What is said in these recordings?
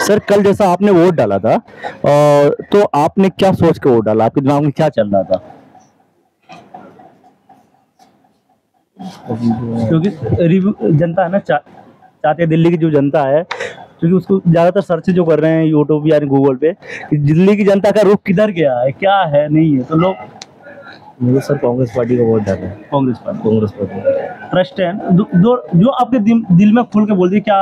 Sir कल जैसा आपने वोट डाला था तो आपने क्या सोच के वोट डाला, आपके दिमाग में क्या चल रहा था? क्योंकि रिव्यू जनता है ना चाहते हैं, दिल्ली की जो जनता है, क्योंकि उसको ज्यादातर सर्च जो कर रहे हैं यूट्यूब या गूगल पे कि दिल्ली की जनता का रुख किधर गया है, क्या है नहीं है, तो लोग मुझे सर कांग्रेस पार्टी को वोट डाला है। कांग्रेस पार्टी ट्रस्ट है। जो आपके दिल में खुल के बोल दी, क्या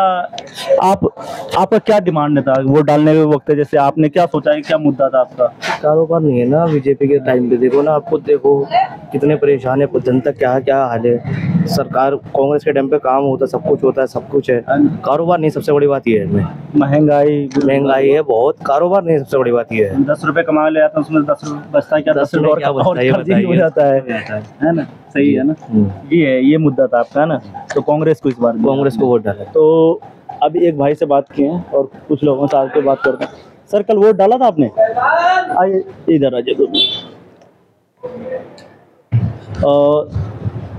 आपका क्या डिमांड था वोट डालने के वक्त? जैसे आपने क्या सोचा है, क्या मुद्दा था आपका? कारोबार नहीं है ना बीजेपी के टाइम पे, देखो ना आप खुद देखो कितने परेशान है जनता, क्या क्या हाल है। सरकार कांग्रेस के टाइम पे काम होता, सब कुछ होता है, सब कुछ है, कारोबार नहीं। सबसे बड़ी बात ये है, महंगाई है बहुत, कारोबार नहीं। सबसे बड़ी बात ये है 10 रुपए कमा ले आता, उसमें 10 रुपए बचता है क्या? 10 रुपए और हो जाता है ना? सही है ना? ये मुद्दा था आपका, है ना? तो कांग्रेस को इस बार कांग्रेस को वोट डाला। तो अभी एक भाई से बात किए हैं और कुछ लोगों से आगे बात करते हैं। सर कल वोट डाला था आपने? आइए इधर आ जाइए।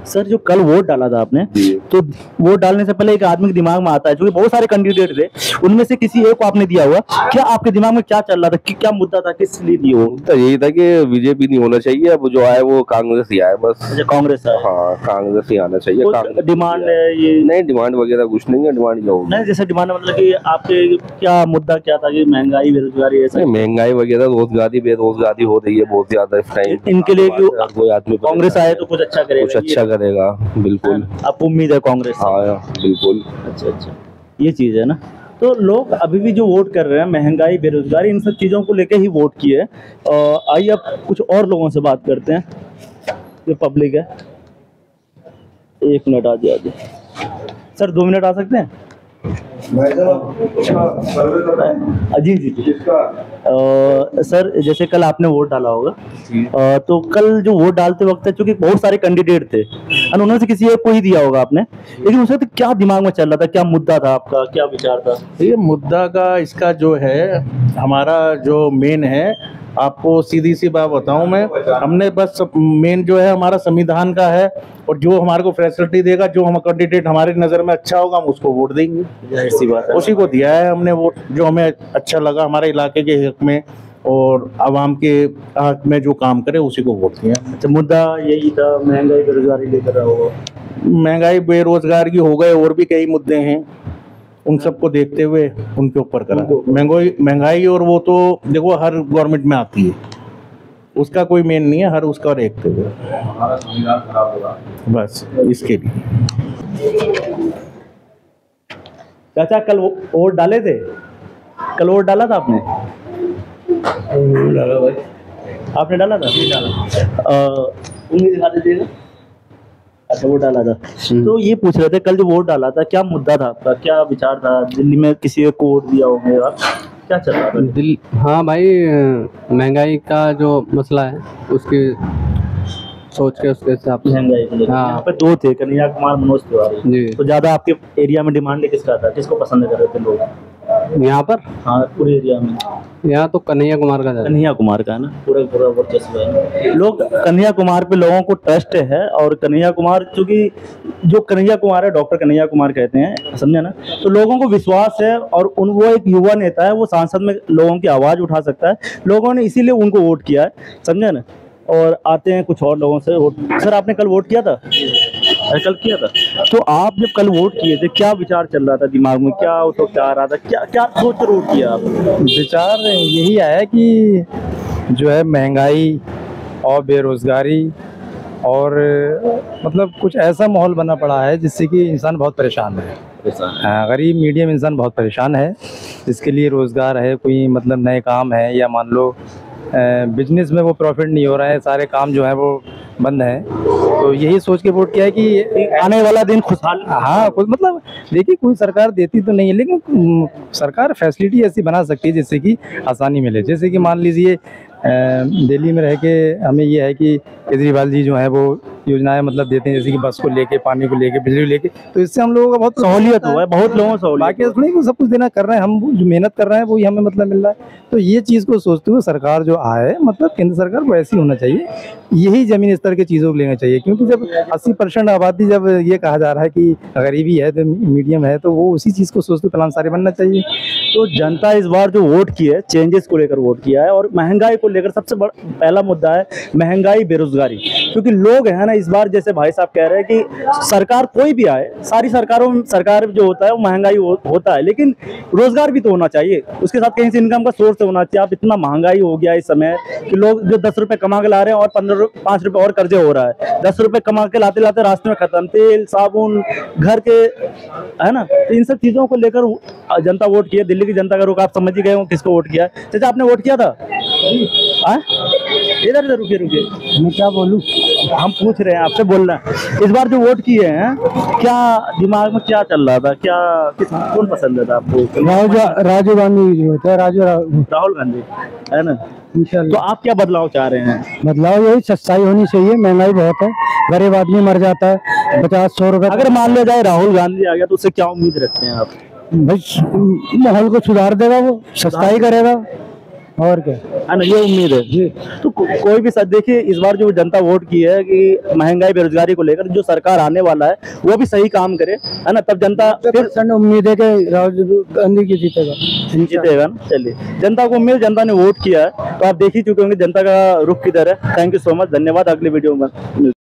सर जो कल वोट डाला था आपने, तो वोट डालने से पहले एक आदमी के दिमाग में आता है, क्योंकि बहुत सारे कैंडिडेट थे, उनमें से किसी एक को आपने दिया हुआ, क्या आपके दिमाग में क्या चल रहा था, क्या मुद्दा था, किस लिए दिया? मुद्दा यही था कि बीजेपी नहीं होना चाहिए, अब जो आए वो कांग्रेस ही आए बस। अच्छा कांग्रेस है? हाँ कांग्रेस ही आना चाहिए। डिमांड है ये? नहीं डिमांड वगैरह कुछ नहीं है, डिमांड क्या होगी? नहीं जैसे डिमांड मतलब कि आपके क्या मुद्दा क्या था कि महंगाई बेरोजगारी ऐसा? महंगाई वगैरह, रोजगारी बेरोजगारी हो रही है बहुत ज्यादा इस टाइम। इनके लिए कोई आदमी कांग्रेस आए तो कुछ अच्छा करेगा, कुछ अच्छा करेगा। बिल्कुल आपको उम्मीद है कांग्रेस? हाँ बिल्कुल। अच्छा ये चीज है ना। तो लोग अभी भी जो वोट कर रहे हैं, महंगाई बेरोजगारी इन सब चीजों को लेके ही वोट किए। आइए अब कुछ और लोगों से बात करते हैं जो पब्लिक है। 1 मिनट आ जाइए सर, 2 मिनट आ सकते हैं? जी सर जैसे कल आपने वोट डाला होगा, तो कल जो वोट डालते वक्त है, चूंकि बहुत सारे कैंडिडेट थे, उन्होंने से किसी एक को ही दिया होगा आपने, लेकिन उसमें तो क्या दिमाग में चल रहा था, क्या मुद्दा था आपका, क्या विचार था? ये मुद्दा का इसका जो है, हमारा जो मेन है, आपको सीधी सी बात बताऊं मैं, हमने बस मेन जो है हमारा संविधान का है, और जो हमारे को फैसिलिटी देगा, जो हम कैंडिडेट हमारी नज़र में अच्छा होगा, हम उसको वोट देंगे। ऐसी बात है, उसी को दिया है हमने वोट, जो हमें अच्छा लगा हमारे इलाके के हक में और आवाम के हक में जो काम करे उसी को वोट दिया। अच्छा मुद्दा यही था, महंगाई बेरोजगारी लेकर रहा होगा? महंगाई बेरोजगारी हो गए, और भी कई मुद्दे हैं, उन सबको देखते हुए उनके ऊपर करा। महंगाई और वो तो देखो हर गवर्नमेंट में आती है, उसका कोई मेन नहीं है, हर उसका देखते हुए बस इसके लिए। चाचा कल वोट डाले थे? कल वोट डाला था आपने? डाला भाई। आपने डाला था? उम्मीद दिखा दीजिएगा। अच्छा वो डाला था। तो ये पूछ रहे थे कल जो वोट डाला था, क्या मुद्दा था आपका, क्या विचार था? दिल्ली में किसी को वोट दिया होगा, क्या चल रहा था? हाँ भाई, महंगाई का जो मसला है उसकी सोच के उसके हिसाब से। महंगाई को लेकर यहाँ पे 2 थे, कन्हैया कुमार, मनोज तिवारी जी। तो ज्यादा आपके एरिया में डिमांड किसका था, किसको पसंद कर रहे थे लोग यहाँ पर? हाँ पूरे एरिया में यहाँ तो कन्हैया कुमार का, कन्हैया कुमार का है ना, पूरा वर्चस्व है। लोग कन्हैया कुमार पे लोगों को ट्रस्ट है, और कन्हैया कुमार चूंकि जो कन्हैया कुमार है, डॉक्टर कन्हैया कुमार कहते हैं, समझे ना, तो लोगों को विश्वास है, और वो एक युवा नेता है, वो सांसद में लोगों की आवाज उठा सकता है, लोगों ने इसीलिए उनको वोट किया है, समझे ना। और आते हैं कुछ और लोगों से वोट। सर आपने कल वोट किया था? कल किया था, तो आप जब कल वोट किए थे, क्या विचार चल रहा था दिमाग में, क्या उस वक्त आ रहा था, क्या सोच कर वोट किया आप? विचार यही आया कि जो है महंगाई और बेरोजगारी, और मतलब कुछ ऐसा माहौल बना पड़ा है जिससे कि इंसान बहुत परेशान है। हाँ, गरीब मीडियम इंसान बहुत परेशान है, जिसके लिए रोज़गार है, कोई मतलब नए काम है, या मान लो बिजनेस में वो प्रॉफिट नहीं हो रहा है, सारे काम जो है वो बंद है। तो यही सोच के वोट किया है कि आने वाला दिन खुशहाल। हाँ कुछ मतलब देखिए, कोई सरकार देती तो नहीं है, लेकिन सरकार फैसिलिटी ऐसी बना सकती है जिससे कि आसानी मिले। जैसे कि मान लीजिए दिल्ली में रह के हमें ये है कि केजरीवाल जी जो है वो योजनाएं मतलब देते हैं, जैसे कि बस को लेके, पानी को लेके, बिजली को लेके, तो इससे हम लोगों का बहुत सहूलियत हुआ है, बहुत लोगों को। बाकी थोड़ी को सब कुछ देना कर रहे हैं, हम जो मेहनत कर रहे हैं वही हमें मतलब मिल रहा है। तो ये चीज़ को सोचते हुए सरकार जो आए, मतलब केंद्र सरकार को ऐसी होना चाहिए, यही जमीन स्तर की चीज़ों को लेना चाहिए। क्योंकि जब 80% आबादी जब ये कहा जा रहा है कि गरीबी है तो मीडियम है, तो वो उसी चीज़ को सोचते प्लान सारे बनना चाहिए। तो जनता इस बार जो वोट की है चेंजेस को लेकर वोट किया है, और महंगाई को लेकर सबसे बड़ा पहला मुद्दा है महंगाई, बेरोजगारी। क्योंकि लोग है ना इस बार, जैसे भाई साहब कह रहे हैं कि सरकार कोई भी आए, सारी सरकार जो होता है वो महंगाई होता है, लेकिन रोजगार भी तो होना चाहिए, उसके साथ कहीं से इनकम का सोर्स होना चाहिए। आप इतना महंगाई हो गया इस समय कि लोग जो 10 रुपए कमा के ला रहे हैं और 5 रुपए और कर्जे हो रहा है, 10 रुपए कमा के लाते लाते रास्ते में खत्म, तेल साबुन घर के, है ना। तो इन सब चीजों को लेकर जनता वोट किया। दिल्ली की जनता का रुख आप समझ ही गए हो किसको वोट किया। चाचा आपने वोट किया था? इधर इधर रुकिए, मैं क्या बोलूँ? हम पूछ रहे हैं आपसे, बोलना है। इस बार जो वोट किए हैं, क्या दिमाग में क्या चल रहा था, कौन पसंद था आपको? राजीव गांधी जो होता है, राहुल गांधी, है ना। तो आप क्या बदलाव चाह रहे हैं? बदलाव यही, सस्ताई होनी चाहिए, महंगाई बहुत है, गरीब आदमी मर जाता है 50-100 रुपए। अगर मान लिया जाए राहुल गांधी आ गया तो उससे क्या उम्मीद रखते हैं आप? भाई माहौल को सुधार देगा, वो सस्ताई करेगा, और क्या है ना, ये उम्मीद है जी। तो कोई भी सर देखिए, इस बार जो जनता वोट की है कि महंगाई बेरोजगारी को लेकर जो सरकार आने वाला है वो भी सही काम करे, है ना, तब जनता फिर उम्मीद है कि राहुल गांधी की जीतेगा ना। चलिए, जनता को उम्मीद, जनता ने वोट किया है, तो आप देख ही चुके होंगे जनता का रुख किधर है। थैंक यू सो मच, धन्यवाद। अगले वीडियो में